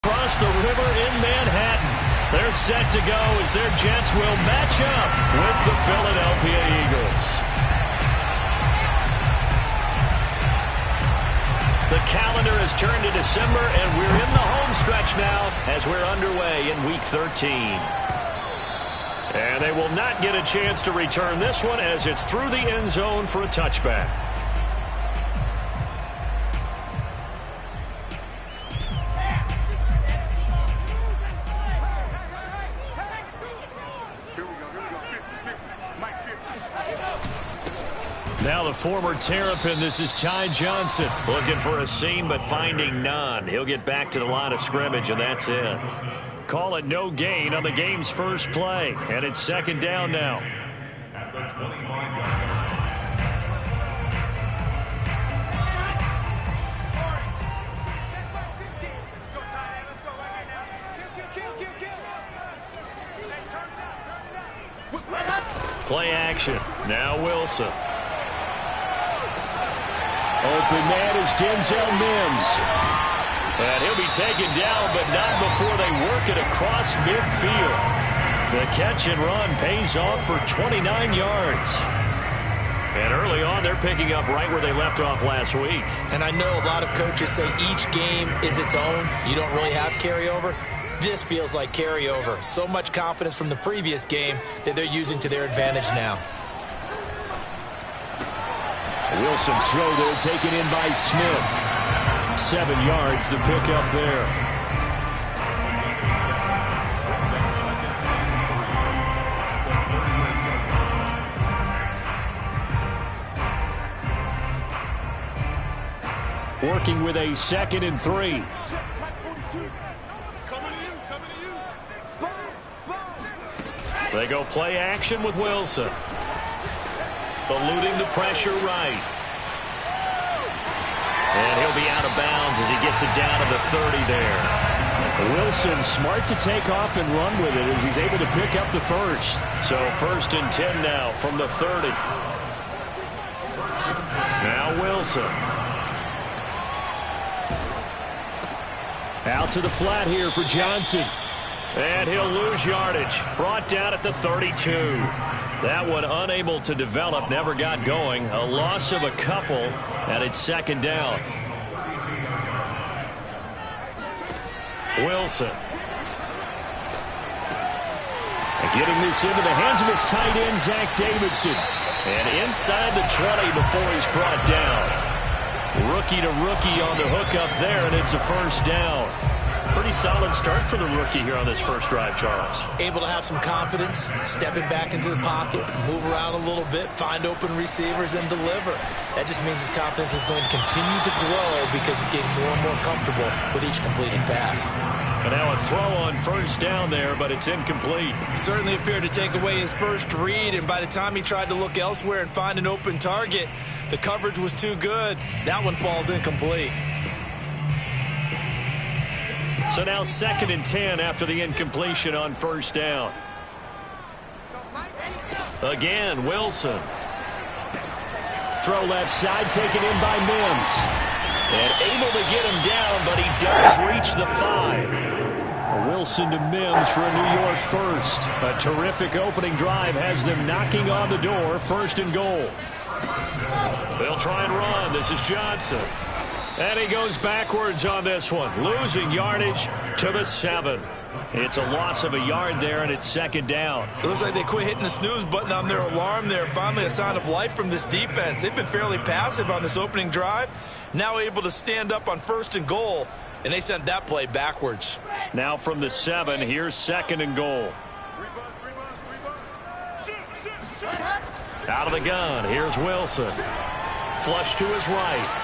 Across the river in Manhattan. They're set to go as their Jets will match up with the Philadelphia Eagles. The calendar has turned to December, and we're in the home stretch now as we're underway in Week 13. And they will not get a chance to return this one as it's through the end zone for a touchback. Now the former Terrapin, this is Ty Johnson, looking for a seam but finding none. He'll get back to the line of scrimmage, and that's it. Call it no gain on the game's first play, and it's second down now. At the 25-yard line. Play action. Now Wilson. Open man is Denzel Mims. And he'll be taken down, but not before they work it across midfield. The catch and run pays off for 29 yards. And early on, they're picking up right where they left off last week. And I know a lot of coaches say each game is its own. You don't really have carryover. This feels like carryover. So much confidence from the previous game that they're using to their advantage now. Wilson's throw there taken in by Smith. 7 yards the pickup there. Working with a 2nd and 3. They go play action with Wilson. Eluding the pressure right. And he'll be out of bounds as he gets it down to the 30 there. Wilson smart to take off and run with it as he's able to pick up the first. So 1st and 10 now from the 30. Now Wilson. Out to the flat here for Johnson. And he'll lose yardage. Brought down at the 32. That one unable to develop, never got going. A loss of a couple, and it's 2nd down. Wilson. And getting this into the hands of his tight end, Zach Davidson. And inside the 20 before he's brought down. Rookie to rookie on the hook up there, and it's a 1st down. Pretty solid start for the rookie here on this first drive, Charles. Able to have some confidence, stepping back into the pocket, move around a little bit, find open receivers, and deliver. That just means his confidence is going to continue to grow because he's getting more and more comfortable with each completed pass. And now a throw on 1st down there, but it's incomplete. Certainly appeared to take away his first read, and by the time he tried to look elsewhere and find an open target, the coverage was too good. That one falls incomplete. So now 2nd and 10 after the incompletion on 1st down. Again, Wilson. Throw left side taken in by Mims. And able to get him down, but he does reach the 5. Wilson to Mims for a New York first. A terrific opening drive has them knocking on the door. 1st and goal. They'll try and run. This is Johnson. And he goes backwards on this one, losing yardage to the 7. It's a loss of a yard there, and it's 2nd down. It looks like they quit hitting the snooze button on their alarm there. Finally a sign of life from this defense. They've been fairly passive on this opening drive. Now able to stand up on 1st and goal, and they sent that play backwards. Now from the 7, here's 2nd and goal. Out of the gun, here's Wilson. Flush to his right.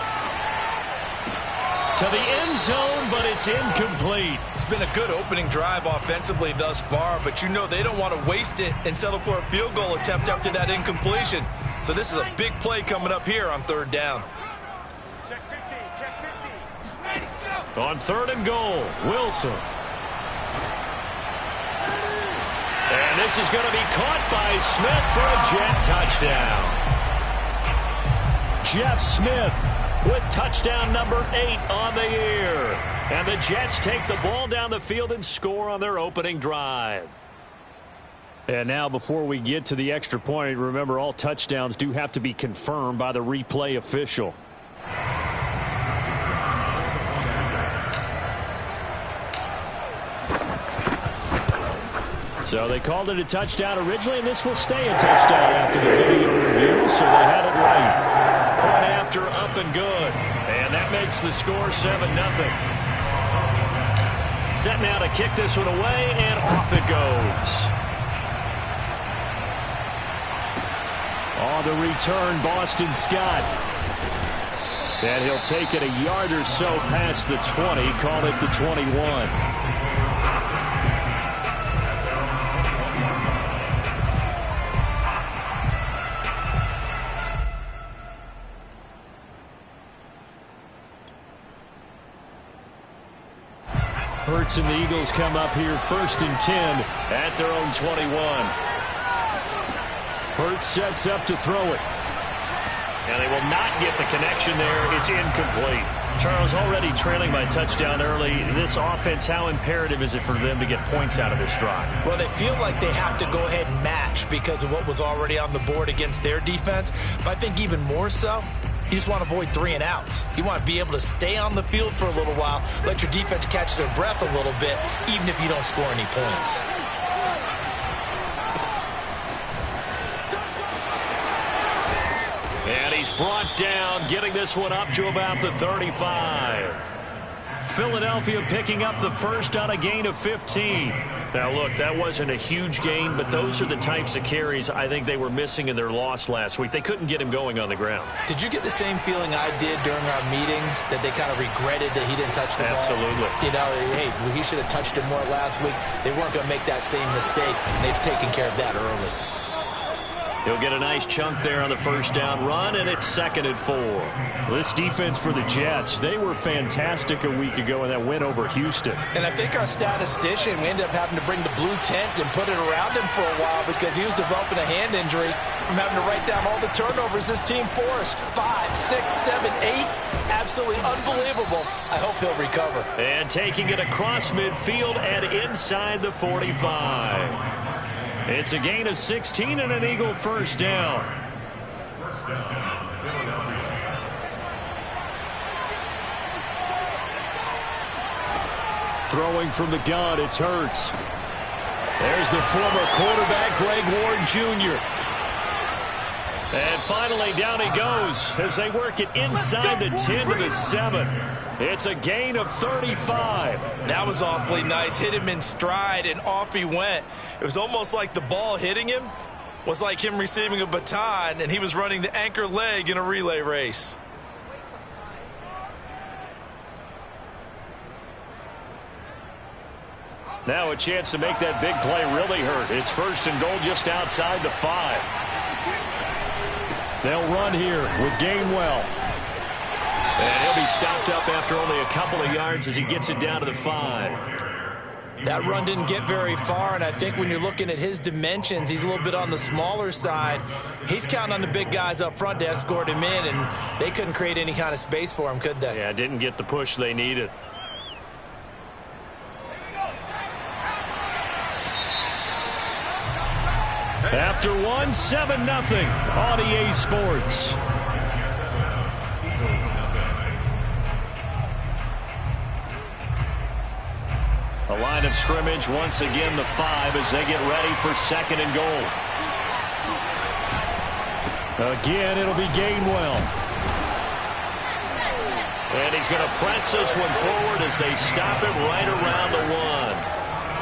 To the end zone, but it's incomplete. It's been a good opening drive offensively thus far, but you know they don't want to waste it and settle for a field goal attempt after that incompletion. So this is a big play coming up here on 3rd down. On 3rd and goal, Wilson. And this is going to be caught by Smith for a Jet touchdown. Jeff Smith with touchdown number 8 on the year. And the Jets take the ball down the field and score on their opening drive. And now before we get to the extra point, remember all touchdowns do have to be confirmed by the replay official. So they called it a touchdown originally, and this will stay a touchdown after the video review, so they had it right. Point after, up and good. And that makes the score 7-0. Set now to kick this one away, and off it goes. On the return, Boston Scott. And he'll take it a yard or so past the 20, call it the 21. Hurts and the Eagles come up here 1st and 10 at their own 21. Hurts sets up to throw it. And they will not get the connection there. It's incomplete. Charles, already trailing by touchdown early. This offense, how imperative is it for them to get points out of this drive? Well, they feel like they have to go ahead and match because of what was already on the board against their defense. But I think even more so, you just want to avoid 3 and outs. You want to be able to stay on the field for a little while, let your defense catch their breath a little bit, even if you don't score any points. And he's brought down, getting this one up to about the 35. Philadelphia picking up the first on a gain of 15. Now, look, that wasn't a huge gain, but those are the types of carries I think they were missing in their loss last week. They couldn't get him going on the ground. Did you get the same feeling I did during our meetings, that they kind of regretted that he didn't touch the ball? Absolutely. You know, hey, he should have touched it more last week. They weren't going to make that same mistake, and they've taken care of that early. He'll get a nice chunk there on the first down run, and it's 2nd and 4. This defense for the Jets, they were fantastic a week ago in that win over Houston. And I think our statistician, we ended up having to bring the blue tent and put it around him for a while because he was developing a hand injury from having to write down all the turnovers this team forced. 5, 6, 7, 8. Absolutely unbelievable. I hope he'll recover. And taking it across midfield and inside the 45. It's a gain of 16 and an Eagle first down. Throwing from the gun, it's Hurts. There's the former quarterback, Greg Ward Jr. And finally, down he goes as they work it inside the 10 to the 7. It's a gain of 35. That was awfully nice. Hit him in stride, and off he went. It was almost like the ball hitting him was like him receiving a baton, and he was running the anchor leg in a relay race. Now a chance to make that big play really hurt. It's 1st and goal just outside the 5. They'll run here with Gainwell. And he'll be stopped up after only a couple of yards as he gets it down to the 5. That run didn't get very far, and I think when you're looking at his dimensions, he's a little bit on the smaller side. He's counting on the big guys up front to escort him in, and they couldn't create any kind of space for him, could they? Yeah, didn't get the push they needed. After one, 7-0 on EA Sports. A line of scrimmage, once again the 5 as they get ready for 2nd and goal. Again, it'll be Gainwell. And he's going to press this one forward as they stop him right around the 1.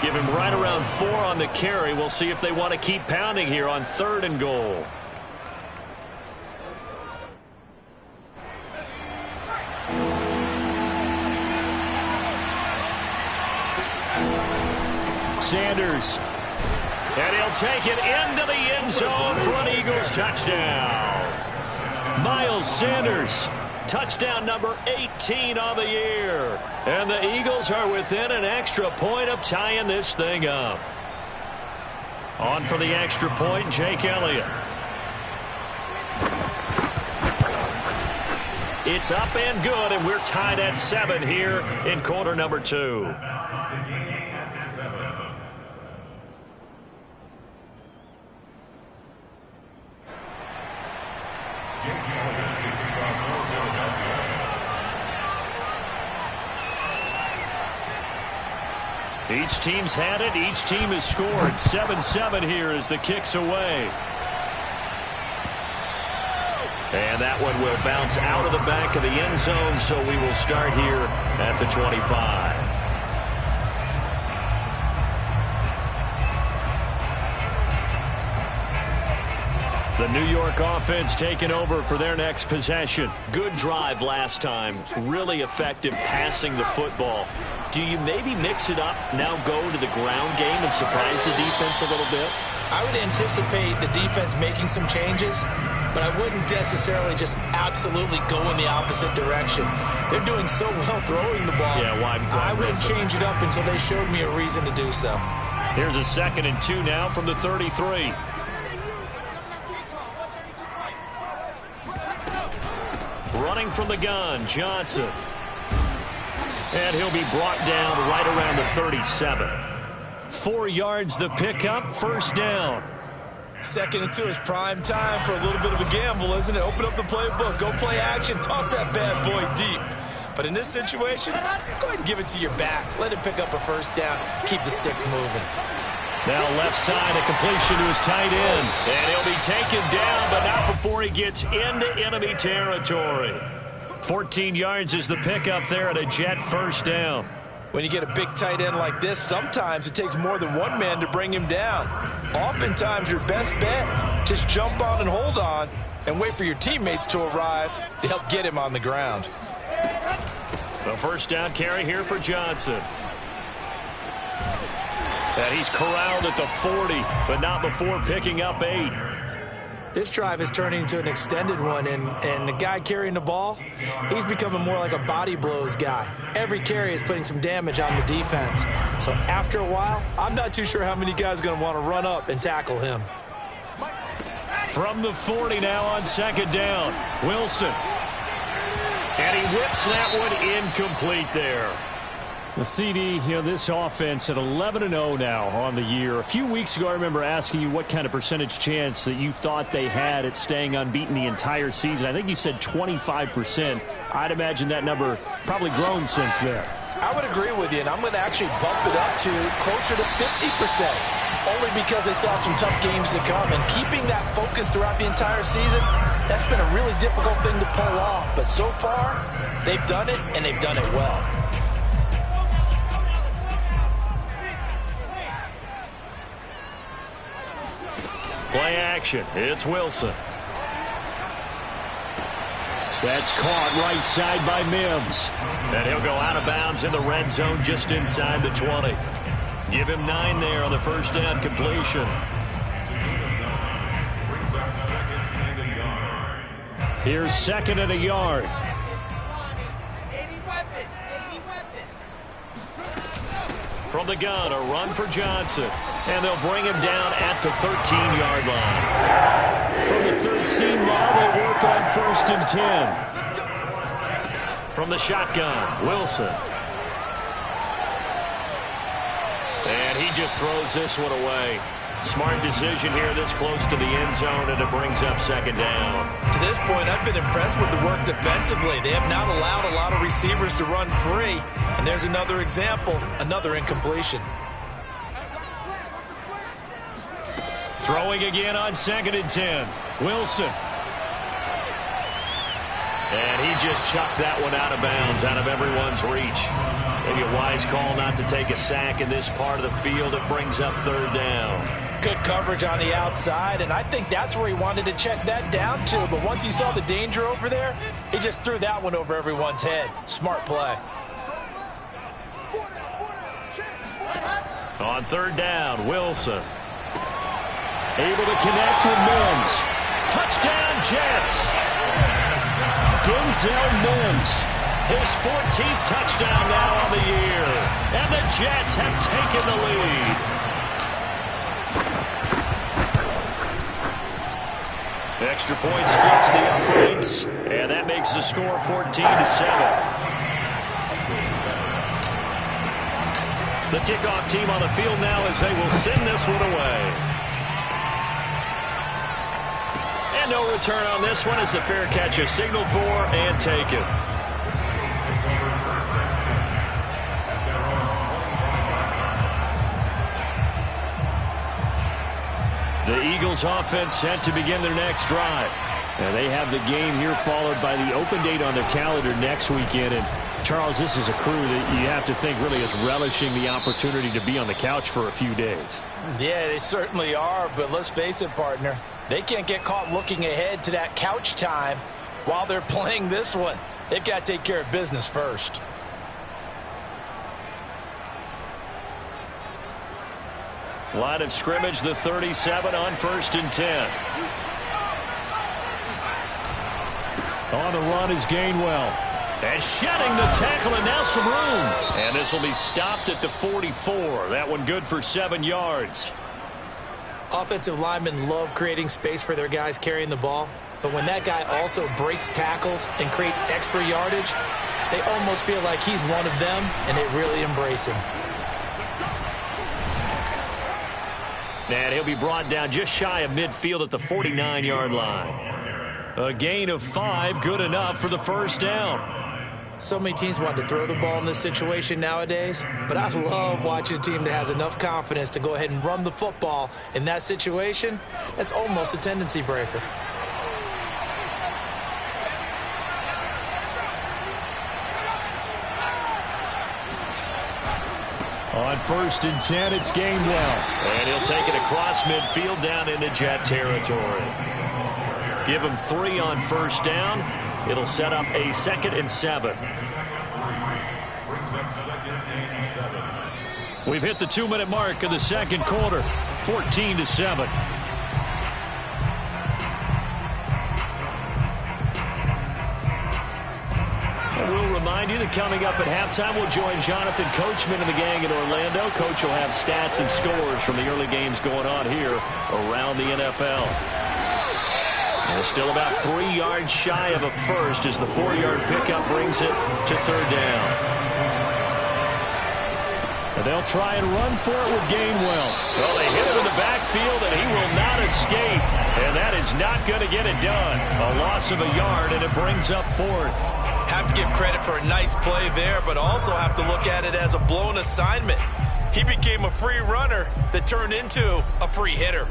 Give him right around 4 on the carry. We'll see if they want to keep pounding here on 3rd and goal. Sanders. And he'll take it into the end zone for an Eagles touchdown. Miles Sanders, touchdown number 18 on the year. And the Eagles are within an extra point of tying this thing up. On for the extra point, Jake Elliott. It's up and good, and we're tied at 7 here in quarter number 2. Each team's had it. Each team has scored. 7-7 here as the kick's away. And that one will bounce out of the back of the end zone, so we will start here at the 25. The New York offense taking over for their next possession. Good drive last time. Really effective passing the football. Do you maybe mix it up, now go to the ground game and surprise the defense a little bit? I would anticipate the defense making some changes, but I wouldn't necessarily just absolutely go in the opposite direction. They're doing so well throwing the ball. Yeah, why I wouldn't change it up until they showed me a reason to do so. Here's a 2nd and 2 now from the 33. Running from the gun, Johnson. And he'll be brought down right around the 37. 4 yards the pickup, first down. 2nd and 2 is prime time for a little bit of a gamble, isn't it? Open up the playbook, go play action, toss that bad boy deep. But in this situation, go ahead and give it to your back. Let it pick up a first down. Keep the sticks moving. Now left side, a completion to his tight end. And he'll be taken down, but not before he gets into enemy territory. 14 yards is the pickup there at a Jet first down. When you get a big tight end like this, sometimes it takes more than one man to bring him down. Oftentimes, your best bet, just jump on and hold on and wait for your teammates to arrive to help get him on the ground. The first down carry here for Johnson. And he's corralled at the 40, but not before picking up 8. This drive is turning into an extended one, and the guy carrying the ball, he's becoming more like a body blows guy. Every carry is putting some damage on the defense. So after a while, I'm not too sure how many guys are going to want to run up and tackle him. From the 40 now on 2nd down, Wilson. And he whips that one incomplete there. The CD, this offense at 11-0 now on the year. A few weeks ago, I remember asking you what kind of percentage chance that you thought they had at staying unbeaten the entire season. I think you said 25%. I'd imagine that number probably grown since then. I would agree with you, and I'm going to actually bump it up to closer to 50%, only because they still have some tough games to come. And keeping that focus throughout the entire season, that's been a really difficult thing to pull off. But so far, they've done it, and they've done it well. Play action. It's Wilson. That's caught right side by Mims. And he'll go out of bounds in the red zone just inside the 20. Give him 9 there on the first down completion. Here's 2nd and a yard. From the gun, a run for Johnson. And they'll bring him down at the 13-yard line. From the 13 now, they work on 1st and 10. From the shotgun, Wilson. And he just throws this one away. Smart decision here this close to the end zone, and it brings up 2nd down. To this point, I've been impressed with the work defensively. They have not allowed a lot of receivers to run free. And there's another example, another incompletion. Throwing again on 2nd and 10. Wilson. And he just chucked that one out of bounds, out of everyone's reach. Maybe a wise call not to take a sack in this part of the field. It brings up 3rd down. Good coverage on the outside, and I think that's where he wanted to check that down to. But once he saw the danger over there, he just threw that one over everyone's head. Smart play. On 3rd down, Wilson. Able to connect with Mims. Touchdown, Jets. Denzel Mims. His 14th touchdown now on the year. And the Jets have taken the lead. Extra point splits the uprights, and that makes the score 14-7. The kickoff team on the field now as they will send this one away. And no return on this one as the fair catch is signaled for and taken. The Eagles offense set to begin their next drive. And they have the game here followed by the open date on their calendar next weekend. And Charles, this is a crew that you have to think really is relishing the opportunity to be on the couch for a few days. Yeah, they certainly are, but let's face it, partner. They can't get caught looking ahead to that couch time while they're playing this one. They've got to take care of business first. Line of scrimmage, the 37 on 1st and 10. On the run is Gainwell. And shedding the tackle, and now some room. And this will be stopped at the 44. That one good for 7 yards. Offensive linemen love creating space for their guys carrying the ball. But when that guy also breaks tackles and creates extra yardage, they almost feel like he's one of them, and they really embrace him. And he'll be brought down just shy of midfield at the 49-yard line. A gain of 5, good enough for the first down. So many teams want to throw the ball in this situation nowadays, but I love watching a team that has enough confidence to go ahead and run the football in that situation. That's almost a tendency breaker. On 1st and 10, it's Gainwell. And he'll take it across midfield down into Jet territory. Give him 3 on 1st down. It'll set up a 2nd and 7. We've hit the 2-minute mark of the second quarter. 14-7. And we'll remind you that coming up at halftime, we'll join Jonathan Coachman and the gang in Orlando. Coach will have stats and scores from the early games going on here around the NFL. And still about 3 yards shy of a first as the 4-yard pickup brings it to 3rd down. And they'll try and run for it with Gainwell. Well, they hit him in the backfield, and he will not escape. And that is not going to get it done. A loss of a yard, and it brings up 4th. Have to give credit for a nice play there, but also have to look at it as a blown assignment. He became a free runner that turned into a free hitter.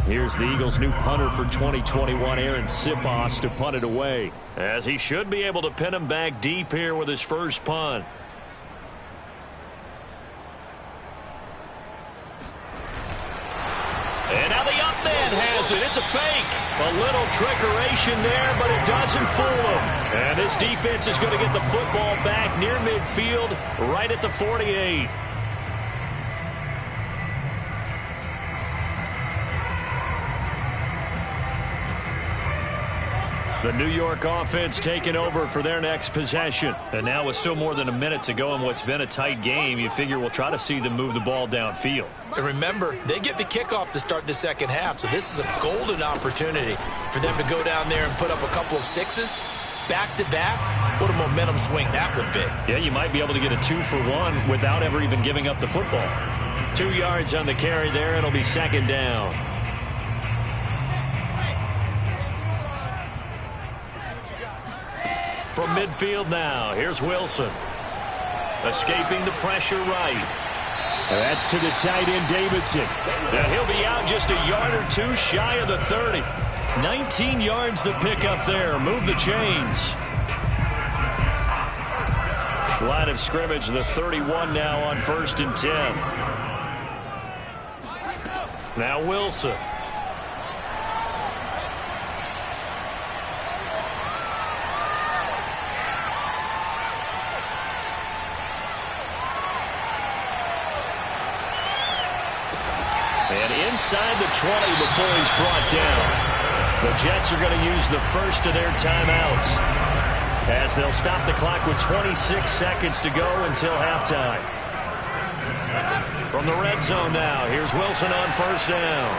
Here's the Eagles' new punter for 2021, Aaron Sipos, to punt it away. As he should be able to pin him back deep here with his first punt. And now the up man has it. It's a fake. A little trickeration there, but it doesn't fool him. And this defense is going to get the football back near midfield, right at the 48. The New York offense taking over for their next possession. And now with still more than a minute to go in what's been a tight game, you figure we'll try to see them move the ball downfield. And remember, they get the kickoff to start the second half, so this is a golden opportunity for them to go down there and put up a couple of 6s back-to-back. What a momentum swing that would be. Yeah, you might be able to get a 2-for-1 without ever even giving up the football. 2 yards on the carry there. It'll be 2nd down. From midfield now, here's Wilson. Escaping the pressure right. And that's to the tight end, Davidson. Now he'll be out just a yard or 2 shy of the 30. 19 yards the pickup there. Move the chains. Line of scrimmage, the 31 now on 1st and 10. Now Wilson. And inside the 20 before he's brought down. The Jets are going to use the first of their timeouts as they'll stop the clock with 26 seconds to go until halftime. From the red zone now, here's Wilson on 1st down.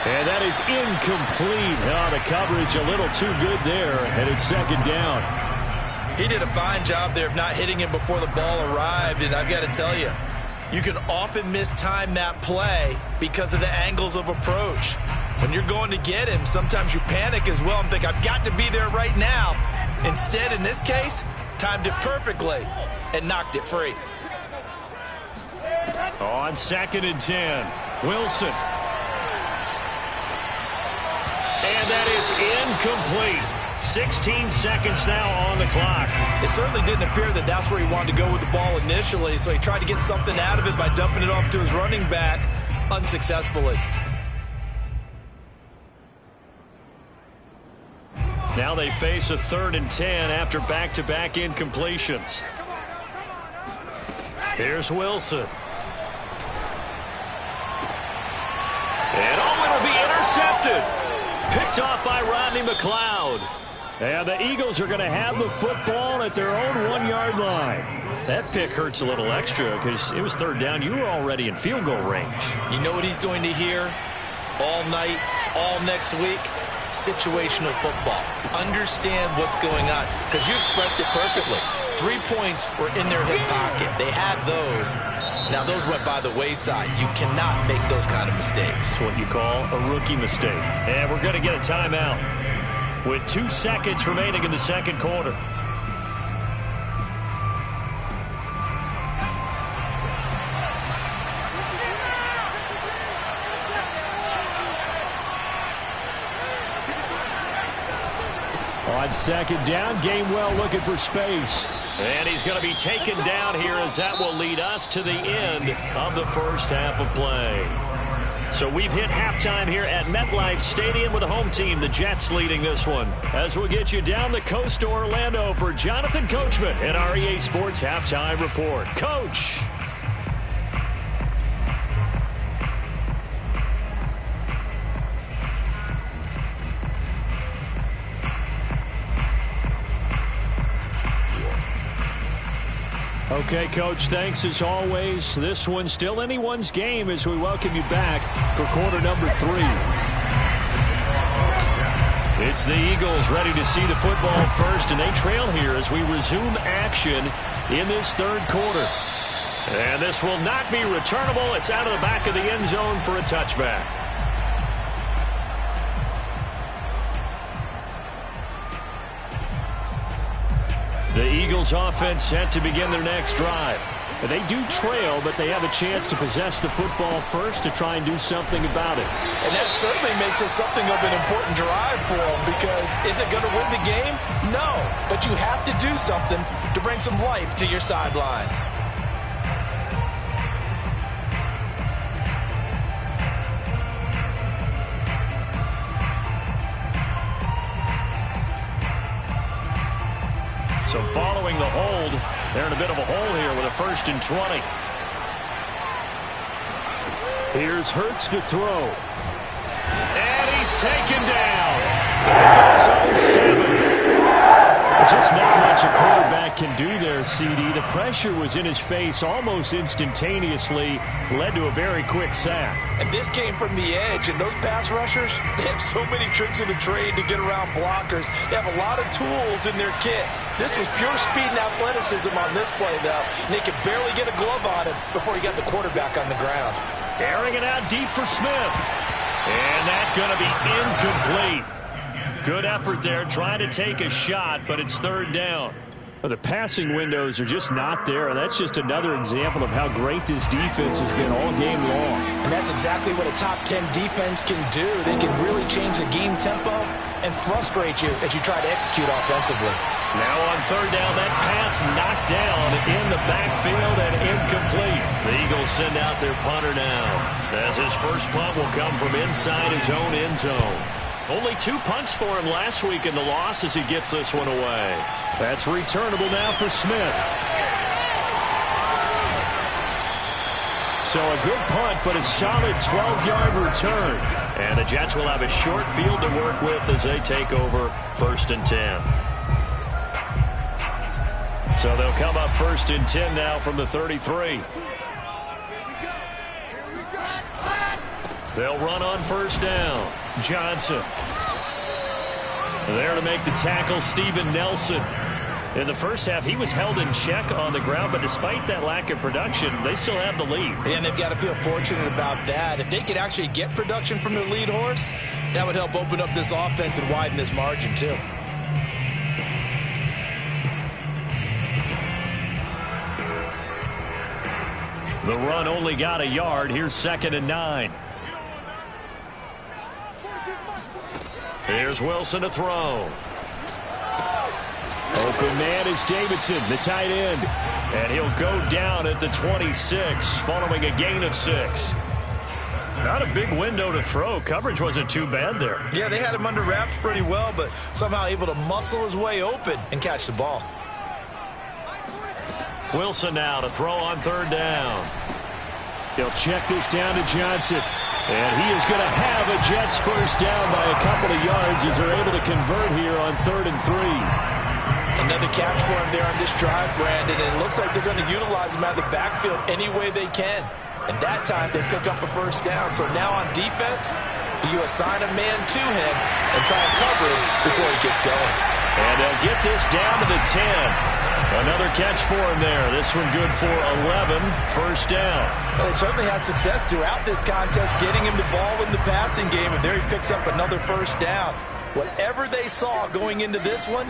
And that is incomplete. Oh, the coverage a little too good there, and it's second down. He did a fine job there of not hitting him before the ball arrived, and I've got to tell you, you can often mistime that play because of the angles of approach. When you're going to get him, sometimes you panic as well and think, I've got to be there right now. Instead, in this case, timed it perfectly and knocked it free. On 2nd and 10, Wilson. And that is incomplete. 16 seconds now on the clock. It certainly didn't appear that that's where he wanted to go with the ball initially, so he tried to get something out of it by dumping it off to his running back unsuccessfully. Now they face a 3rd and 10 after back-to-back incompletions. Here's Wilson. And it'll be intercepted. Picked off by Rodney McLeod. And the Eagles are going to have the football at their own 1-yard line. That pick hurts a little extra because it was 3rd down. You were already in field goal range. You know what he's going to hear all night, all next week? Situational football. Understand what's going on, because you expressed it perfectly. 3 points were in their hip pocket. They had those. Now those went by the wayside. You cannot make those kind of mistakes. It's what you call a rookie mistake. And we're going to get a timeout with 2 seconds remaining in the second quarter. On 2nd down, Gainwell looking for space. And he's going to be taken down here, as that will lead us to the end of the first half of play. So we've hit halftime here at MetLife Stadium with the home team, the Jets, leading this one. As we'll get you down the coast to Orlando for Jonathan Coachman at REA Sports Halftime Report. Coach. Okay, Coach, thanks as always. This one's still anyone's game as we welcome you back for quarter number 3. It's the Eagles ready to see the football first, and they trail here as we resume action in this 3rd quarter. And this will not be returnable. It's out of the back of the end zone for a touchback. The Eagles offense set to begin their next drive. They do trail, but they have a chance to possess the football first to try and do something about it. And that certainly makes it something of an important drive for them, because is it going to win the game? No, but you have to do something to bring some life to your sideline. So following the hold, they're in a bit of a hole here with a 1st and 20. Here's Hurts to throw. And he's taken down. There goes 0-7. Just not much a quarterback can do there, CD. The pressure was in his face almost instantaneously, led to a very quick sack. And this came from the edge, and those pass rushers, they have so many tricks of the trade to get around blockers. They have a lot of tools in their kit. This was pure speed and athleticism on this play, though. And they could barely get a glove on him before he got the quarterback on the ground. Airing it out deep for Smith. And that's going to be incomplete. Good effort there, trying to take a shot, but it's 3rd down. Well, the passing windows are just not there. That's just another example of how great this defense has been all game long. And that's exactly what a top 10 defense can do. They can really change the game tempo and frustrate you as you try to execute offensively. Now on 3rd down, that pass knocked down in the backfield and incomplete. The Eagles send out their punter now, as his first punt will come from inside his own end zone. Only 2 punts for him last week in the loss as he gets this one away. That's returnable now for Smith. So a good punt, but a solid 12-yard return. And the Jets will have a short field to work with as they take over 1st and 10. So they'll come up 1st and 10 now from the 33. They'll run on first down. Johnson. There to make the tackle, Steven Nelson. In the first half, he was held in check on the ground, but despite that lack of production, they still have the lead. And they've got to feel fortunate about that. If they could actually get production from their lead horse, that would help open up this offense and widen this margin, too. The run only got a yard. Here's 2nd and 9. Here's Wilson to throw. Open man is Davidson, the tight end. And he'll go down at the 26 following a gain of 6. Not a big window to throw. Coverage wasn't too bad there. Yeah, they had him under wraps pretty well, but somehow able to muscle his way open and catch the ball. Wilson now to throw on 3rd down. He'll check this down to Johnson. And he is going to have a Jets first down by a couple of yards as they're able to convert here on 3rd and 3. Another catch for him there on this drive, Brandon, and it looks like they're going to utilize him out of the backfield any way they can. And that time they pick up a first down. So now on defense, you assign a man to him and try and cover him before he gets going. And they'll get this down to the 10. Another catch for him there. This one good for 11. First down. Well, they certainly had success throughout this contest getting him the ball in the passing game, and there he picks up another first down. Whatever they saw going into this one,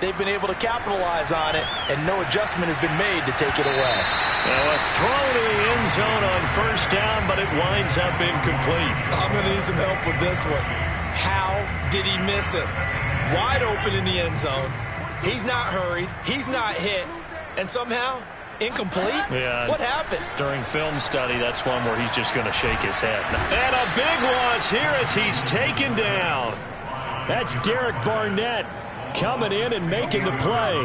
they've been able to capitalize on it, and no adjustment has been made to take it away. Now a throw to the end zone on first down, but it winds up incomplete. I'm going to need some help with this one. How did he miss it? Wide open in the end zone. He's not hurried. He's not hit. And somehow, incomplete? Yeah. What happened? During film study, that's one where he's just going to shake his head. And a big loss here as he's taken down. That's Derek Barnett coming in and making the play.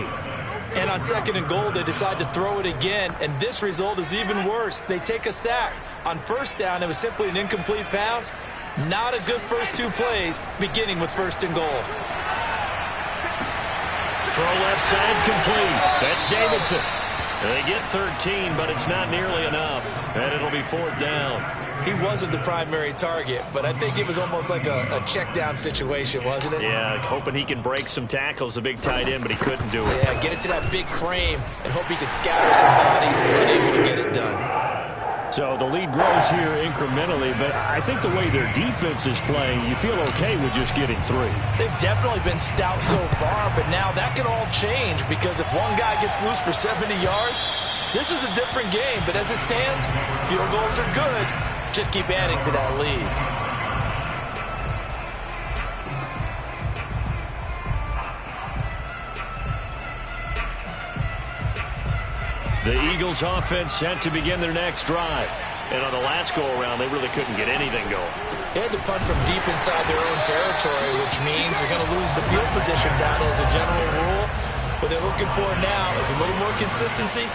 And on 2nd and goal, they decide to throw it again, and this result is even worse. They take a sack. On first down, it was simply an incomplete pass. Not a good first 2 plays, beginning with 1st and goal. Throw left side complete. That's Davidson. They get 13, but it's not nearly enough, and it'll be 4th down. He wasn't the primary target, but I think it was almost like a check down situation, wasn't it? Yeah, hoping he can break some tackles, the big tight end, but he couldn't do it. Yeah, get it to that big frame and hope he can scatter some bodies, unable to get it done. So the lead grows here incrementally, but I think the way their defense is playing, you feel okay with just getting 3. They've definitely been stout so far, but now that could all change because if one guy gets loose for 70 yards, this is a different game. But as it stands, field goals are good. Just keep adding to that lead. The Eagles offense set to begin their next drive. And on the last go-around, they really couldn't get anything going. They had to punt from deep inside their own territory, which means they're going to lose the field position battle as a general rule. What they're looking for now is a little more consistency,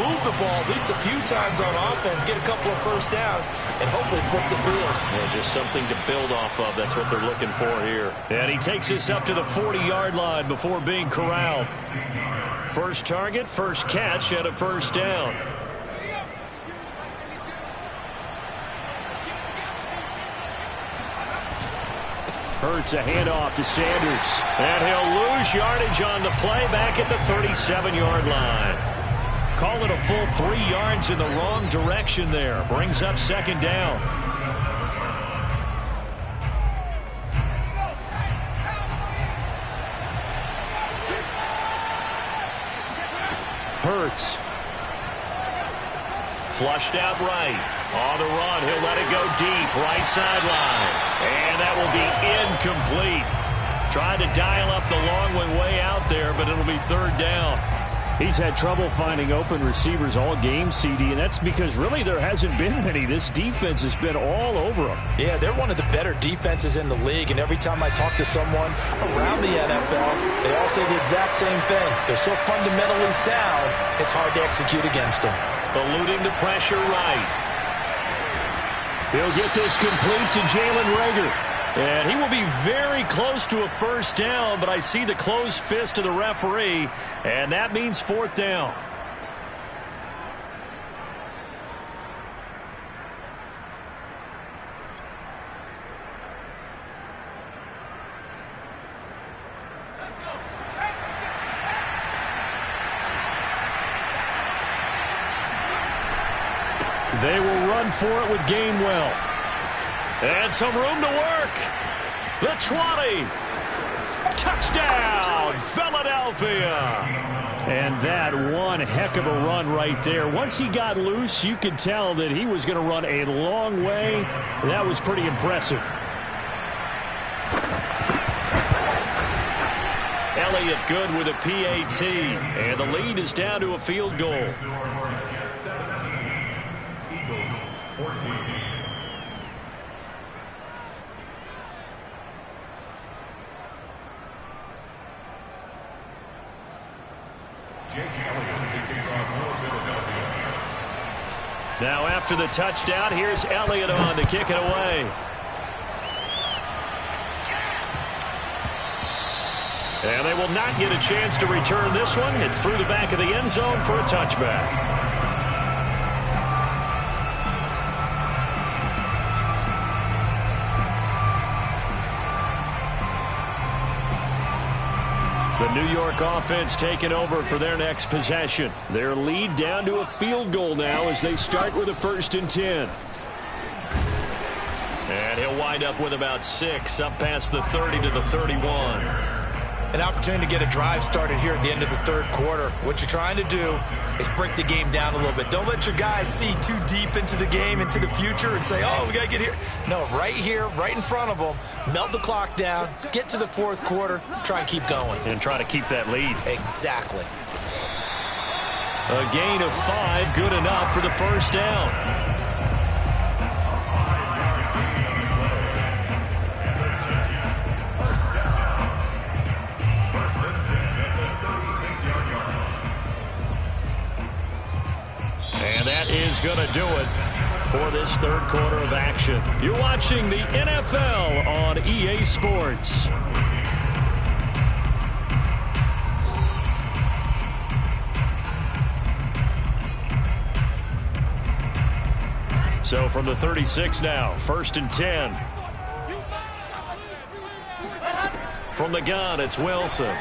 move the ball at least a few times on offense, get a couple of first downs, and hopefully flip the field. Yeah, just something to build off of. That's what they're looking for here. And he takes this up to the 40-yard line before being corralled. First target, first catch at a first down. Hurts a handoff to Sanders. And he'll lose yardage on the play back at the 37-yard line. Call it a full 3 yards in the wrong direction there. Brings up 2nd down. Hurts. Flushed out right. On the run, he'll let it go deep. Right sideline. And that will be incomplete. Tried to dial up the long way out there, but it'll be 3rd down. He's had trouble finding open receivers all game, CD, and that's because really there hasn't been many. This defense has been all over them. Yeah, they're one of the better defenses in the league, and every time I talk to someone around the NFL, they all say the exact same thing. They're so fundamentally sound, it's hard to execute against them. Eluding the pressure right. He'll get this complete to Jalen Reagor. And he will be very close to a first down, but I see the closed fist of the referee, and that means 4th down. They will run for it with Gainwell. And some room to work. The 20. Touchdown, Philadelphia. And that one heck of a run right there. Once he got loose, you could tell that he was going to run a long way. That was pretty impressive. Elliott good with a PAT. And the lead is down to a field goal. Eagles 14. Now after the touchdown, here's Elliott on to kick it away. And they will not get a chance to return this one. It's through the back of the end zone for a touchback. The New York offense taking over for their next possession. Their lead down to a field goal now as they start with a 1st and 10. And he'll wind up with about 6 up past the 30 to the 31. An opportunity to get a drive started here at the end of the 3rd quarter. What you're trying to do is break the game down a little bit. Don't let your guys see too deep into the game, into the future, and say, oh, we got to get here. No, right here, right in front of them, melt the clock down, get to the 4th quarter, try and keep going. And try to keep that lead. Exactly. A gain of 5, good enough for the 1st down. And that is going to do it for this 3rd quarter of action. You're watching the NFL on EA Sports. So from the 36 now, 1st and 10. From the gun, it's Wilson.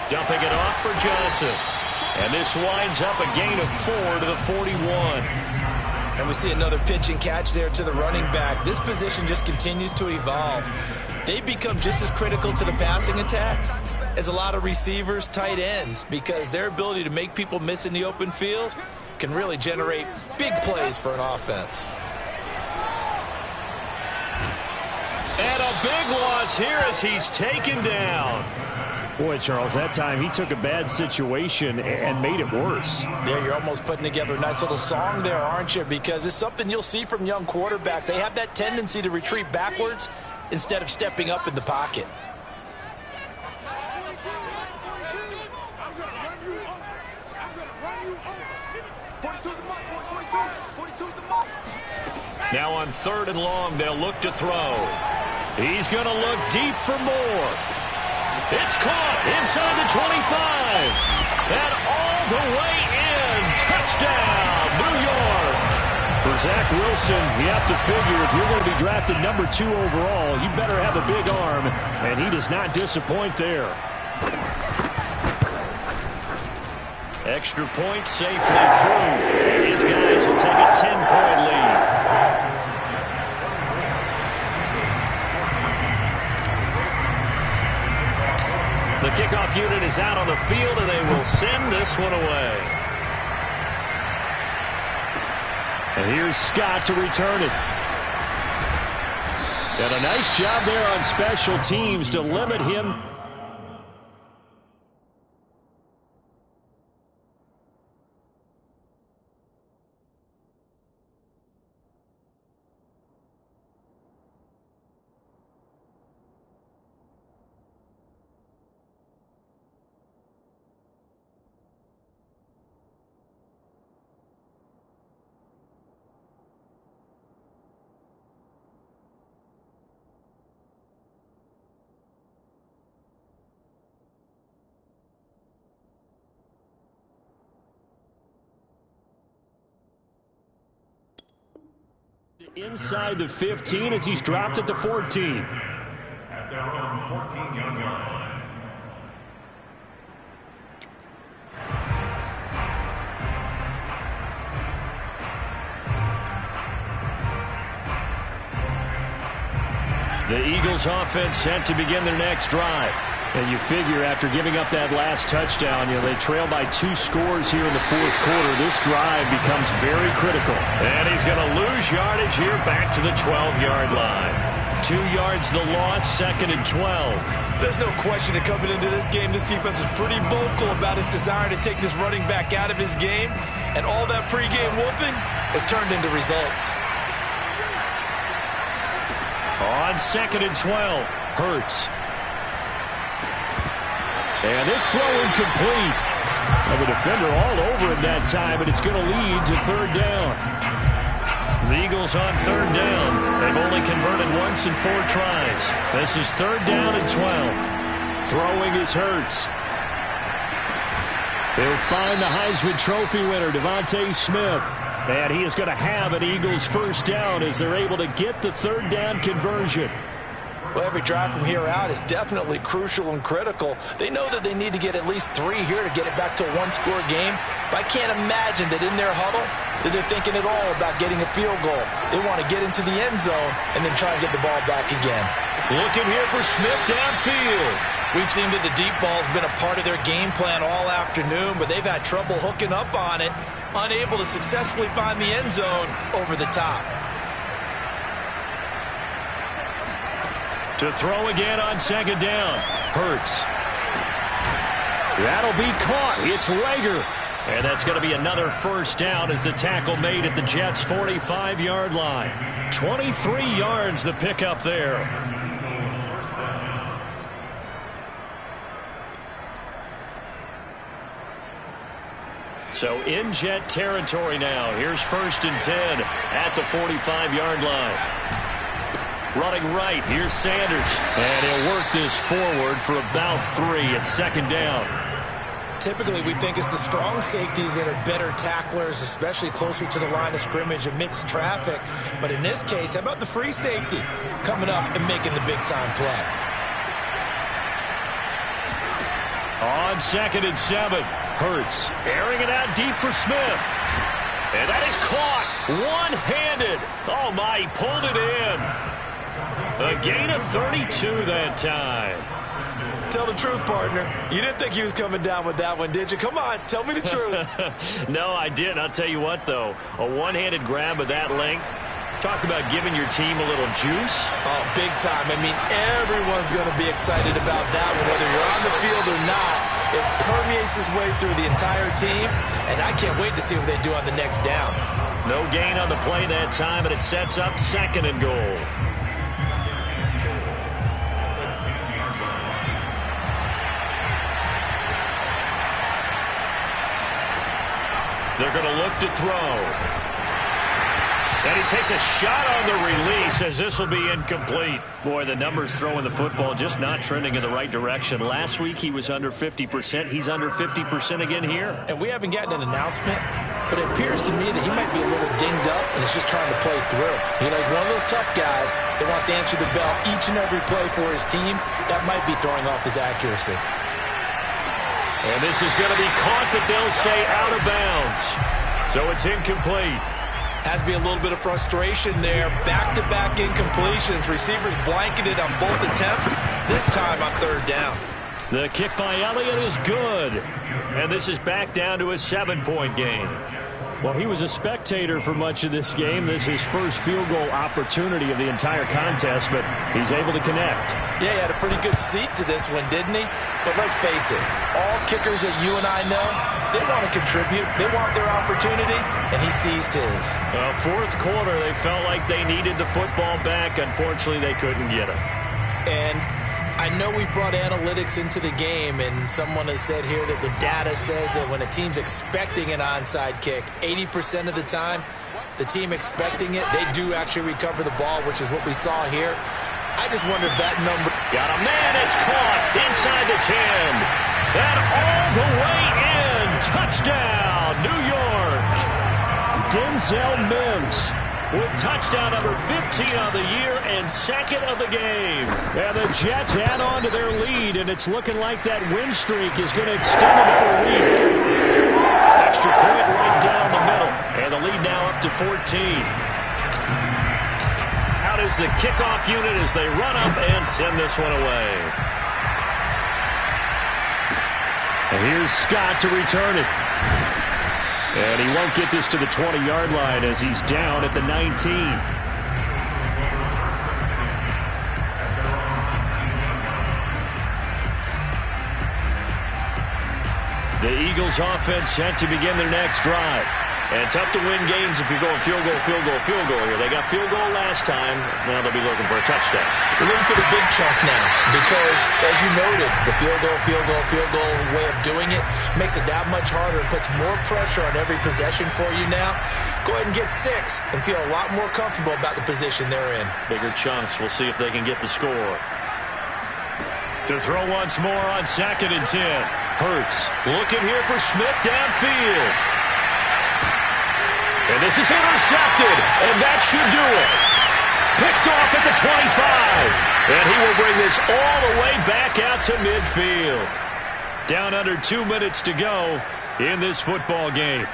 Dumping it off for Johnson. And this winds up a gain of 4 to the 41. And we see another pitch and catch there to the running back. This position just continues to evolve. They become just as critical to the passing attack as a lot of receivers, tight ends, because their ability to make people miss in the open field can really generate big plays for an offense. And a big loss here as he's taken down. Boy, Charles, that time he took a bad situation and made it worse. Yeah, you're almost putting together a nice little song there, aren't you? Because it's something you'll see from young quarterbacks. They have that tendency to retreat backwards instead of stepping up in the pocket. Now on 3rd and long, they'll look to throw. He's going to look deep for more. It's caught inside the 25. And all the way in. Touchdown, New York. For Zach Wilson, you have to figure if you're going to be drafted number 2 overall, you better have a big arm, and he does not disappoint there. Extra point safely through. His guys will take a 10-point lead. The kickoff unit is out on the field, and they will send this one away. And here's Scott to return it. And a nice job there on special teams to limit him. Inside the 15 as he's dropped at the 14. At their own 14-yard line. The Eagles offense set to begin their next drive. And you figure after giving up that last touchdown, they trail by 2 scores here in the fourth quarter. This drive becomes very critical. And he's going to lose yardage here back to the 12-yard line. 2 yards the loss, 2nd and 12. There's no question that coming into this game, this defense is pretty vocal about its desire to take this running back out of his game. And all that pregame wolfing has turned into results. On 2nd and 12, Hurts. And this throw incomplete. And the defender all over him that time, and it's going to lead to 3rd down. The Eagles on 3rd down. They've only converted once in 4 tries. This is 3rd down and 12. Throwing is Hurts. They'll find the Heisman Trophy winner, Devontae Smith. And he is going to have an Eagles first down as they're able to get the 3rd down conversion. Well, every drive from here out is definitely crucial and critical. They know that they need to get at least 3 here to get it back to a 1-score game. But I can't imagine that in their huddle that they're thinking at all about getting a field goal. They want to get into the end zone and then try and get the ball back again. Looking here for Smith downfield. We've seen that the deep ball's been a part of their game plan all afternoon, but they've had trouble hooking up on it, unable to successfully find the end zone over the top. To throw again on 2nd down. Hurts. That'll be caught. It's Rager. And that's going to be another first down as the tackle made at the Jets' 45-yard line. 23 yards the pickup there. So in Jet territory now. Here's 1st and 10 at the 45-yard line. Running right, here's Sanders. And he'll work this forward for about 3 at 2nd down. Typically, we think it's the strong safeties that are better tacklers, especially closer to the line of scrimmage amidst traffic. But in this case, how about the free safety coming up and making the big-time play? On 2nd and 7, Hurts airing it out deep for Smith. And that is caught one-handed. Oh, my, he pulled it in. A gain of 32 that time. Tell the truth, partner. You didn't think he was coming down with that one, did you? Come on, tell me the truth. No, I didn't. I'll tell you what, though. A one-handed grab of that length. Talk about giving your team a little juice. Oh, big time. I mean, everyone's going to be excited about that one, whether you're on the field or not. It permeates its way through the entire team, and I can't wait to see what they do on the next down. No gain on the play that time, and it sets up 2nd and goal. They're going to look to throw. And he takes a shot on the release as this will be incomplete. Boy, the numbers throwing the football just not trending in the right direction. Last week he was under 50%. He's under 50% again here. And we haven't gotten an announcement, but it appears to me that he might be a little dinged up and is just trying to play through. You know, he's one of those tough guys that wants to answer the bell each and every play for his team. That might be throwing off his accuracy. And this is going to be caught, but they'll say out of bounds. So it's incomplete. Has to be a little bit of frustration there. Back-to-back incompletions. Receivers blanketed on both attempts, this time on 3rd down. The kick by Elliott is good. And this is back down to a 7-point game. Well, he was a spectator for much of this game. This is his first field goal opportunity of the entire contest, but he's able to connect. Yeah, he had a pretty good seat to this one, didn't he? But let's face it, all kickers that you and I know, they want to contribute. They want their opportunity, and he seized his. Fourth quarter, they felt like they needed the football back. Unfortunately, they couldn't get it. And I know we brought analytics into the game, and someone has said here that the data says that when a team's expecting an onside kick, 80% of the time, the team expecting it, they do actually recover the ball, which is what we saw here. I just wonder if that number... Got a man, it's caught inside the 10. And all the way in. Touchdown, New York. Denzel Mims with touchdown number 15 on the year and 2nd of the game. And the Jets add on to their lead, and it's looking like that win streak is going to extend another week. Extra point right down the middle, and the lead now up to 14. Out out is the kickoff unit as they run up and send this one away. And here's Scott to return it. And he won't get this to the 20-yard line as he's down at the 19. The Eagles offense set to begin their next drive. And tough to win games if you're going field goal, field goal, field goal here. They got field goal last time. Now they'll be looking for a touchdown. They're looking for the big chunk now because, as you noted, the field goal way of doing it makes it that much harder and puts more pressure on every possession for you now. Go ahead and get 6 and feel a lot more comfortable about the position they're in. Bigger chunks. We'll see if they can get the score. To throw once more on 2nd and 10. Hurts looking here for Smith downfield. And this is intercepted, and that should do it. Picked off at the 25. And he will bring this all the way back out to midfield. Down under 2 minutes to go in this football game.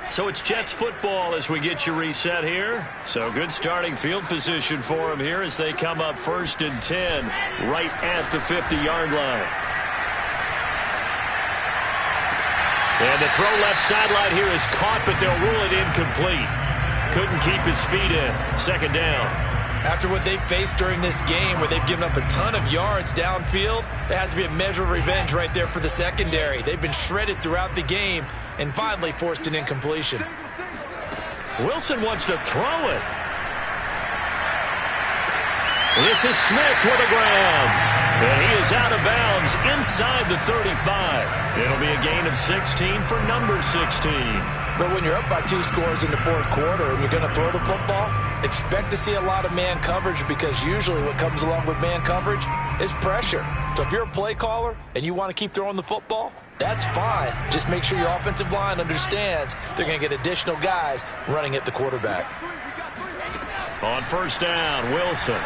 So it's Jets football as we get you reset here. So good starting field position for them here as they come up 1st and 10 right at the 50-yard line. And the throw left sideline here is caught, but they'll rule it incomplete. Couldn't keep his feet in. 2nd down. After what they've faced during this game where they've given up a ton of yards downfield, there has to be a measure of revenge right there for the secondary. They've been shredded throughout the game and finally forced an incompletion. Wilson wants to throw it. This is Smith with the ground. And he is out of bounds inside the 35. It'll be a gain of 16 for number 16. But when you're up by 2 scores in the 4th quarter and you're going to throw the football, expect to see a lot of man coverage because usually what comes along with man coverage is pressure. So if you're a play caller and you want to keep throwing the football, that's fine. Just make sure your offensive line understands they're going to get additional guys running at the quarterback. On 1st down, Wilson.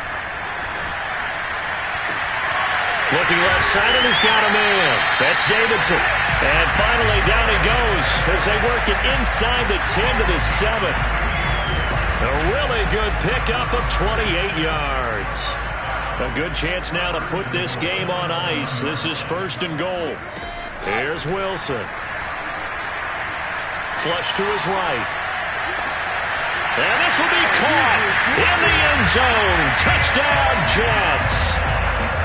Looking left side, and he's got him in. That's Davidson. And finally, down he goes as they work it inside the 10 to the 7. A really good pickup of 28 yards. A good chance now to put this game on ice. This is 1st and goal. Here's Wilson. Flush to his right. And this will be caught in the end zone. Touchdown, Jets.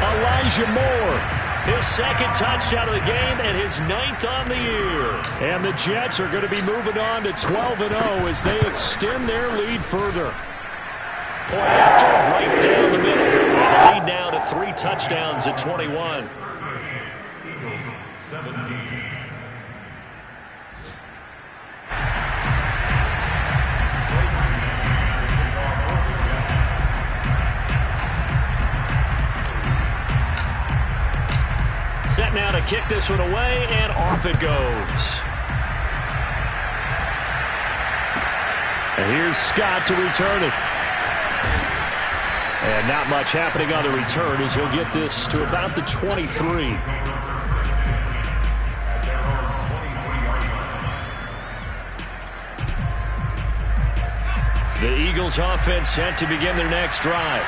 Elijah Moore, his 2nd touchdown of the game and his 9th on the year. And the Jets are going to be moving on to 12-0 as they extend their lead further. Point after, right down the middle. And the lead now to 3 touchdowns at 21. Eagles 17. Set now to kick this one away, and off it goes. And here's Scott to return it. And not much happening on the return as he'll get this to about the 23. The Eagles offense set to begin their next drive.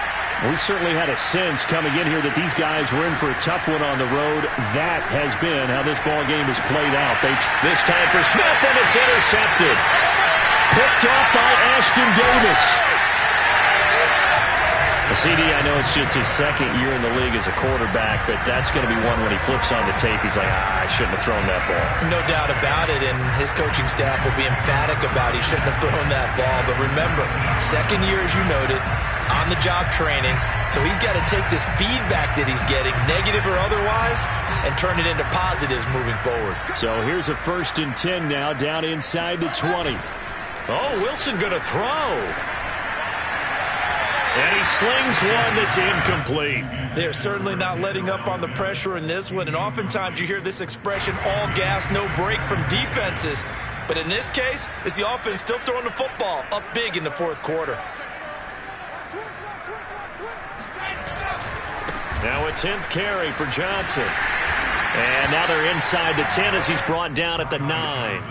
We certainly had a sense coming in here that these guys were in for a tough one on the road. That has been how this ball game has played out. This time for Smith, and it's intercepted. Picked off by Ashton Davis. The CD, I know it's just his 2nd year in the league as a quarterback, but that's going to be one when he flips on the tape. He's like, I shouldn't have thrown that ball. No doubt about it, and his coaching staff will be emphatic about he shouldn't have thrown that ball. But remember, 2nd year, as you noted, on-the-job training, so he's got to take this feedback that he's getting, negative or otherwise, and turn it into positives moving forward. So here's a 1st and 10 now, down inside the 20. Oh, Wilson going to throw. And he slings one that's incomplete. They're certainly not letting up on the pressure in this one, and oftentimes you hear this expression, all gas, no break from defenses. But in this case, it's the offense still throwing the football up big in the 4th quarter. Now a 10th carry for Johnson. And now they're inside the 10 as he's brought down at the 9.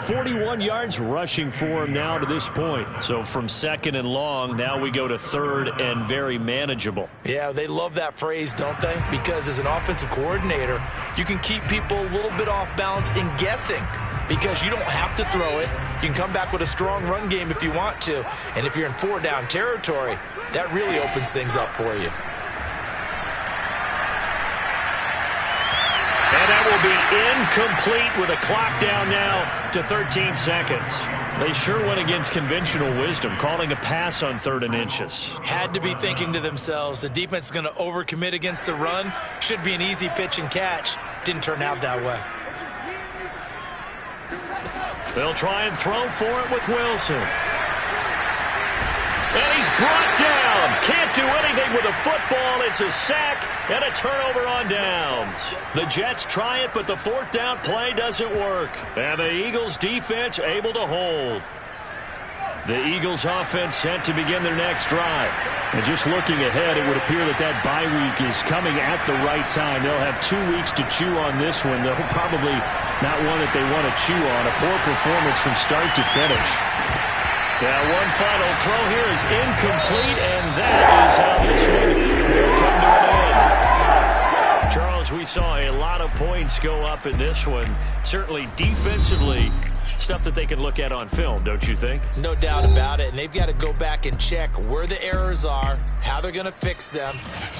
41 yards rushing for him now to this point. So from second and long, now we go to third and very manageable. Yeah, they love that phrase, don't they? Because as an offensive coordinator, you can keep people a little bit off balance in guessing because you don't have to throw it. You can come back with a strong run game if you want to. And if you're in 4-down territory, that really opens things up for you. And that will be incomplete with a clock down now to 13 seconds. They sure went against conventional wisdom, calling a pass on 3rd and inches. Had to be thinking to themselves, the defense is going to overcommit against the run. Should be an easy pitch and catch. Didn't turn out that way. They'll try and throw for it with Wilson. And he's brought down. Can't do anything with a football. It's a sack and a turnover on downs. The Jets try it, but the 4th down play doesn't work. And the Eagles defense able to hold. The Eagles offense set to begin their next drive. And just looking ahead, it would appear that that bye week is coming at the right time. They'll have 2 weeks to chew on this one. They'll probably not one that they want to chew on. A poor performance from start to finish. Now, one final throw here is incomplete, and that is how this one will come to an end. Charles, we saw a lot of points go up in this one. Certainly defensively, stuff that they can look at on film, don't you think? No doubt about it, and they've got to go back and check where the errors are, how they're going to fix them,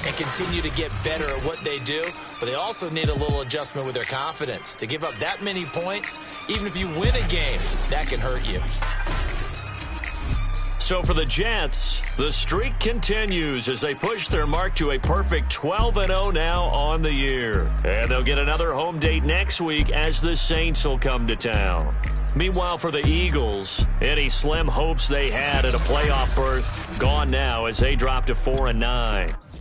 and continue to get better at what they do. But they also need a little adjustment with their confidence. To give up that many points, even if you win a game, that can hurt you. So for the Jets, the streak continues as they push their mark to a perfect 12-0 now on the year. And they'll get another home date next week as the Saints will come to town. Meanwhile, for the Eagles, any slim hopes they had at a playoff berth gone now as they drop to 4-9.